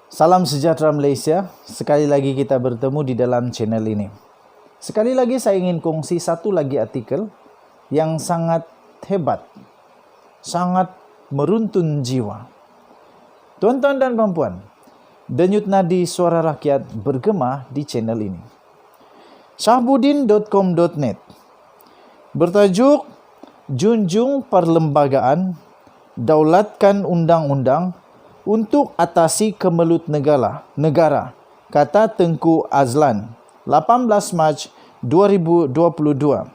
Salam sejahtera Malaysia. Sekali lagi kita bertemu di dalam channel ini. Sekali lagi saya ingin kongsi satu lagi artikel yang sangat hebat, sangat meruntun jiwa. Tuan-tuan dan puan-puan, denyut nadi suara rakyat bergema di channel ini. Shahbudin.com.net bertajuk Junjung Perlembagaan, Daulatkan Undang-Undang untuk atasi kemelut negara, kata Tengku Azlan, 18 Mac 2022.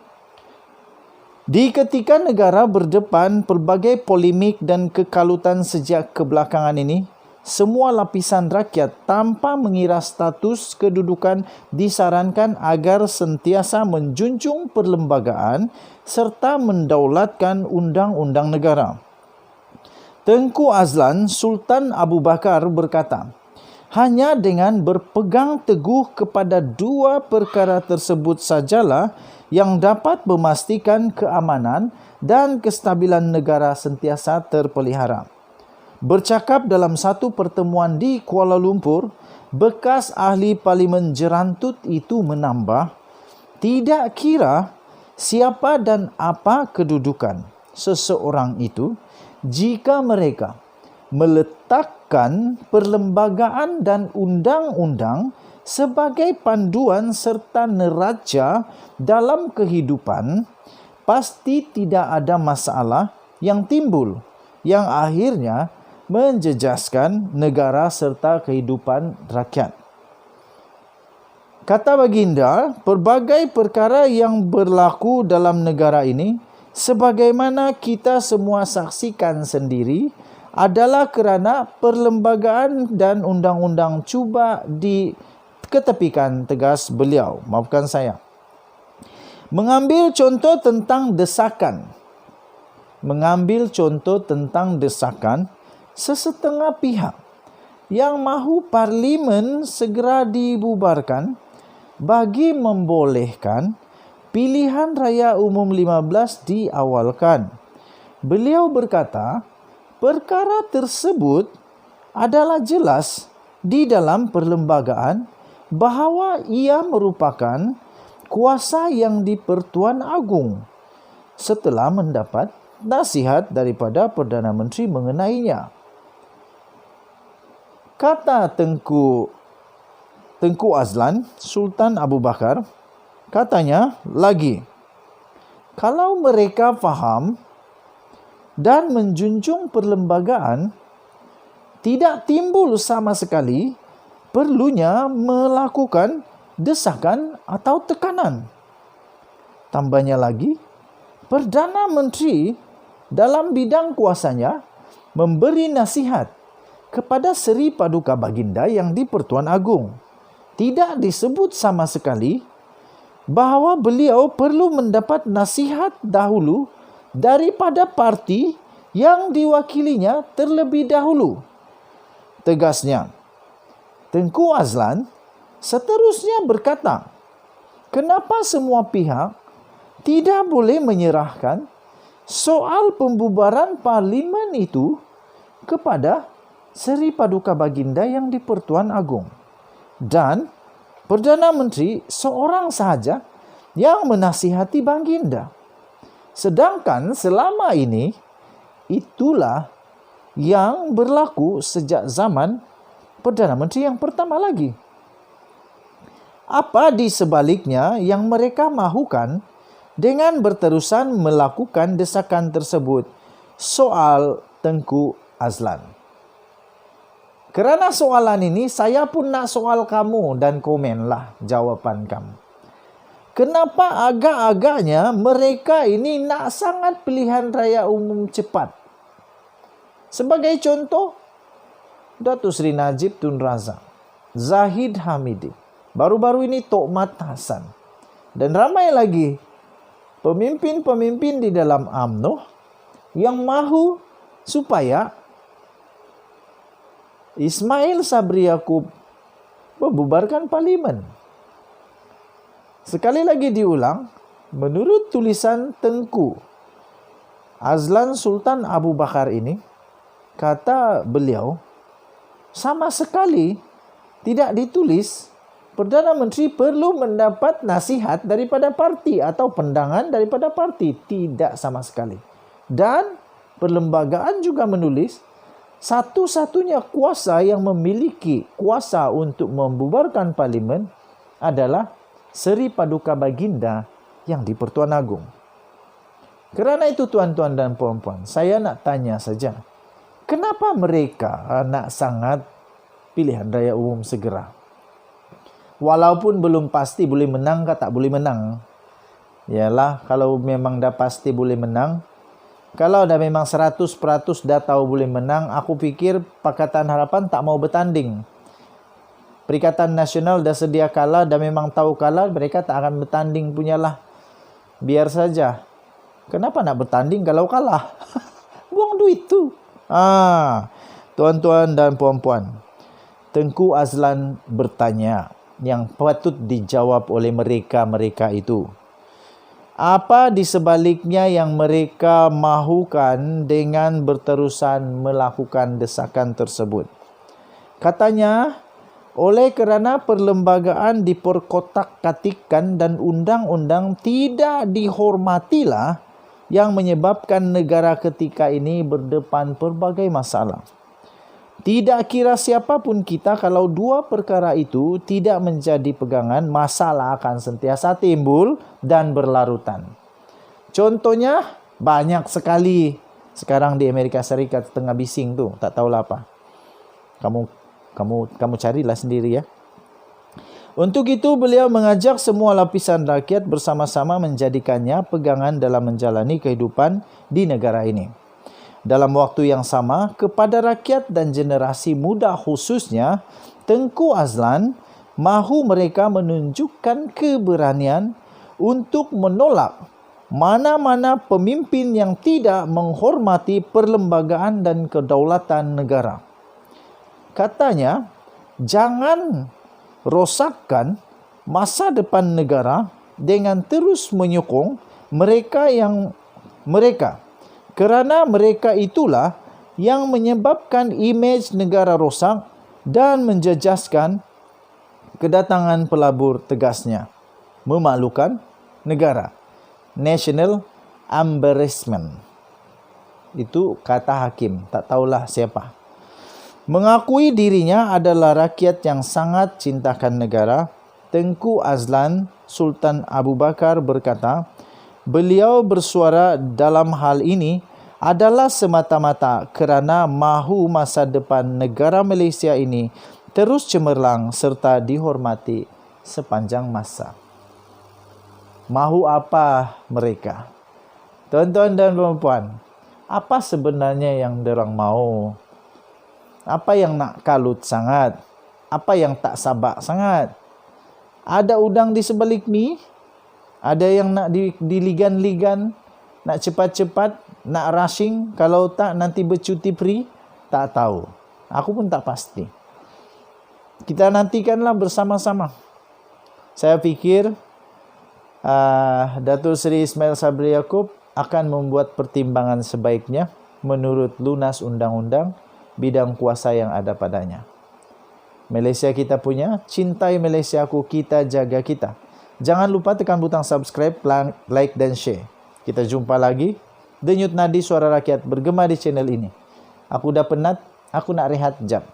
Di ketika negara berdepan pelbagai polemik dan kekalutan sejak kebelakangan ini, semua lapisan rakyat tanpa mengira status kedudukan disarankan agar sentiasa menjunjung perlembagaan serta mendaulatkan undang-undang negara. Tengku Azlan Sultan Abu Bakar berkata, hanya dengan berpegang teguh kepada dua perkara tersebut sajalah yang dapat memastikan keamanan dan kestabilan negara sentiasa terpelihara. Bercakap dalam satu pertemuan di Kuala Lumpur, bekas ahli Parlimen Jerantut itu menambah, tidak kira siapa dan apa kedudukan seseorang itu, jika mereka meletakkan perlembagaan dan undang-undang sebagai panduan serta neraca dalam kehidupan, pasti tidak ada masalah yang timbul yang akhirnya menjejaskan negara serta kehidupan rakyat. Kata baginda, pelbagai perkara yang berlaku dalam negara ini, sebagaimana kita semua saksikan sendiri, adalah kerana perlembagaan dan undang-undang cuba diketepikan, tegas beliau. Maafkan saya. Mengambil contoh tentang desakan sesetengah pihak yang mahu parlimen segera dibubarkan bagi membolehkan pilihan raya umum 15 diawalkan. Beliau berkata, perkara tersebut adalah jelas di dalam perlembagaan bahawa ia merupakan kuasa yang di-Pertuan Agong setelah mendapat nasihat daripada Perdana Menteri mengenainya. Kata Tengku Azlan Sultan Abu Bakar, katanya lagi, kalau mereka faham dan menjunjung perlembagaan, tidak timbul sama sekali perlunya melakukan desakan atau tekanan. Tambahnya lagi, Perdana Menteri dalam bidang kuasanya memberi nasihat kepada Seri Paduka Baginda yang di-Pertuan Agong. Tidak disebut sama sekali bahawa beliau perlu mendapat nasihat dahulu daripada parti yang diwakilinya terlebih dahulu. Tegasnya, Tengku Azlan seterusnya berkata, kenapa semua pihak tidak boleh menyerahkan soal pembubaran parlimen itu kepada Seri Paduka Baginda yang di-Pertuan Agong, dan Perdana Menteri seorang sahaja yang menasihati Baginda. Sedangkan selama ini, itulah yang berlaku sejak zaman Perdana Menteri yang pertama lagi. Apa di sebaliknya yang mereka mahukan dengan berterusan melakukan desakan tersebut? Soal Tengku Azlan. Kerana soalan ini, saya pun nak soal kamu dan komenlah jawapan kamu. Kenapa agak-agaknya mereka ini nak sangat pilihan raya umum cepat? Sebagai contoh, Datuk Seri Najib Tun Razak, Zahid Hamidi, baru-baru ini Tok Mat Hassan, dan ramai lagi pemimpin-pemimpin di dalam UMNO yang mahu supaya Ismail Sabri Yaakob membubarkan parlimen. Sekali lagi diulang, menurut tulisan Tengku Azlan Sultan Abu Bakar ini, kata beliau, sama sekali tidak ditulis Perdana Menteri perlu mendapat nasihat daripada parti atau pandangan daripada parti. Tidak sama sekali. Dan perlembagaan juga menulis satu-satunya kuasa yang memiliki kuasa untuk membubarkan parlimen adalah Seri Paduka Baginda yang di Pertuan Agong. Kerana itu tuan-tuan dan puan-puan, saya nak tanya saja. Kenapa mereka nak sangat pilihan raya umum segera? Walaupun belum pasti boleh menang ke tak boleh menang. Yalah, kalau memang dah pasti boleh menang, kalau dah memang 100% dah tahu boleh menang, aku fikir Pakatan Harapan tak mau bertanding. Perikatan Nasional dah sedia kalah, dah memang tahu kalah, mereka tak akan bertanding punyalah. Biar saja. Kenapa nak bertanding kalau kalah? Buang duit tu. Tuan-tuan dan puan-puan, Tengku Azlan bertanya yang patut dijawab oleh mereka-mereka itu. Apa di sebaliknya yang mereka mahukan dengan berterusan melakukan desakan tersebut? Katanya, oleh kerana perlembagaan diperkotak-katikkan dan undang-undang tidak dihormatilah yang menyebabkan negara ketika ini berdepan pelbagai masalah. Tidak kira siapapun kita, kalau dua perkara itu tidak menjadi pegangan, masalah akan sentiasa timbul dan berlarutan. Contohnya, banyak sekali sekarang di Amerika Serikat tengah bising tu, tak tahulah apa. Kamu carilah sendiri ya. Untuk itu, beliau mengajak semua lapisan rakyat bersama-sama menjadikannya pegangan dalam menjalani kehidupan di negara ini. Dalam waktu yang sama, kepada rakyat dan generasi muda khususnya, Tengku Azlan mahu mereka menunjukkan keberanian untuk menolak mana-mana pemimpin yang tidak menghormati perlembagaan dan kedaulatan negara. Katanya, jangan rosakkan masa depan negara dengan terus menyokong mereka. Kerana mereka itulah yang menyebabkan imej negara rosak dan menjejaskan kedatangan pelabur, tegasnya. Memalukan negara. National embarrassment. Itu kata hakim, tak tahulah siapa. Mengakui dirinya adalah rakyat yang sangat cintakan negara, Tengku Azlan Sultan Abu Bakar berkata, beliau bersuara dalam hal ini adalah semata-mata kerana mahu masa depan negara Malaysia ini terus cemerlang serta dihormati sepanjang masa. Mahu apa mereka? Tuan-tuan dan puan-puan, apa sebenarnya yang derang mahu? Apa yang nak kalut sangat? Apa yang tak sabak sangat? Ada udang di sebalik mi? Ada yang nak diligan-ligan, nak cepat-cepat, nak rushing, kalau tak nanti bercuti free, tak tahu. Aku pun tak pasti. Kita nantikanlah bersama-sama. Saya fikir Datuk Seri Ismail Sabri Yaakob akan membuat pertimbangan sebaiknya menurut lunas undang-undang bidang kuasa yang ada padanya. Malaysia kita punya, cintai Malaysiaku, kita jaga kita. Jangan lupa tekan butang subscribe, like dan share. Kita jumpa lagi. Denyut nadi suara rakyat bergema di channel ini. Aku dah penat, aku nak rehat jap.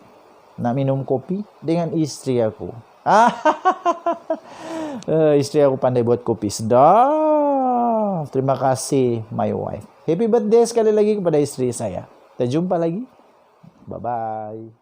Nak minum kopi dengan isteri aku. Isteri aku pandai buat kopi, sedap. Terima kasih my wife. Happy birthday sekali lagi kepada isteri saya. Kita jumpa lagi. Bye-bye.